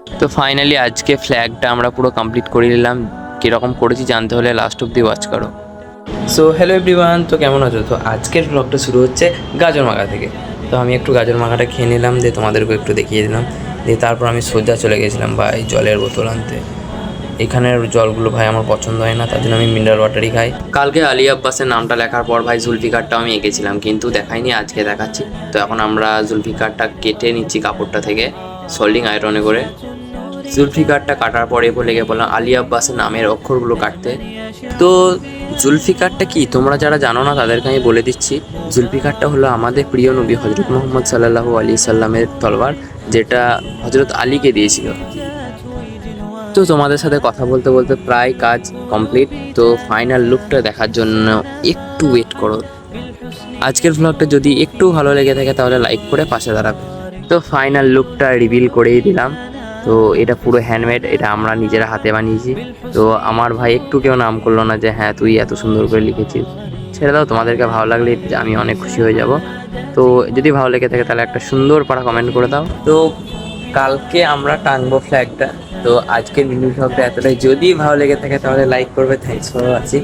তো ফাইনালি আজকে ফ্ল্যাগটা আমরা পুরো কমপ্লিট করে নিলাম। কীরকম করেছি জানতে হলে লাস্ট অব্দি ওয়াচ করো। সো হ্যালো এভরিওয়ান, তো কেমন আছো? তো আজকের ব্লগটা শুরু হচ্ছে গাজর মাখা থেকে। তো আমি একটু গাজর মাখাটা খেয়ে নিলাম, দিয়ে তোমাদেরকে একটু দেখিয়ে দিলাম। দিয়ে তারপর আমি সোজা চলে গেছিলাম ভাই জলের বোতল আনতে। এখানের জলগুলো ভাই আমার পছন্দ হয় না, তার জন্য আমি মিনারেল ওয়াটারই খাই। কালকে আলী আব্বাসের নামটা লেখার পর ভাই জুলফিকারটাও আমি এঁকেছিলাম, কিন্তু দেখাইনি, আজকে দেখাচ্ছি। তো এখন আমরা জুলফিকারটা কেটে নিচ্ছি কাপড়টা থেকে সোল্ডিং আয়রনে করে। জুলফিকারটা কাটার পরে লেগে বললাম আলী আব্বাসের নামের অক্ষরগুলো কাটতে। তো জুলফিকারটা কি তোমরা যারা জানো না তাদেরকে আমি বলে দিচ্ছি। জুলফিকারটা হলো আমাদের প্রিয় নবী হজরত মোহাম্মদ সাল্লাল্লাহু আলাইহি সাল্লামের তলবার, যেটা হজরত আলীকে দিয়েছিল। তো তোমাদের সাথে কথা বলতে বলতে প্রায় কাজ কমপ্লিট। তো ফাইনাল লুকটা দেখার জন্য একটু ওয়েট করো। আজকের ব্লগটা যদি একটু ভালো লেগে থাকে তাহলে লাইক করে পাশে দাঁড়াবে। তো ফাইনাল লুকটা রিভিল করেই দিলাম। তো এটা পুরো হ্যান্ডমেড, এটা আমরা নিজেরা হাতে বানিয়েছি। তো আমার ভাই একটু কেউ নাম করলো না যে হ্যাঁ তুই এত সুন্দর করে লিখেছিস। ছেড়ে দাও, তোমাদেরকে ভালো লাগলে আমি অনেক খুশি হয়ে যাব। তো যদি ভালো লেগে থাকে তাহলে একটা সুন্দর পাড়া কমেন্ট করে দাও। তো কালকে আমরা টাঙবো ফ্ল্যাগটা। তো আজকের মিনি ব্লগটা এতটাই, যদি ভালো লেগে থাকে তাহলে লাইক করবে। Thanks for watching.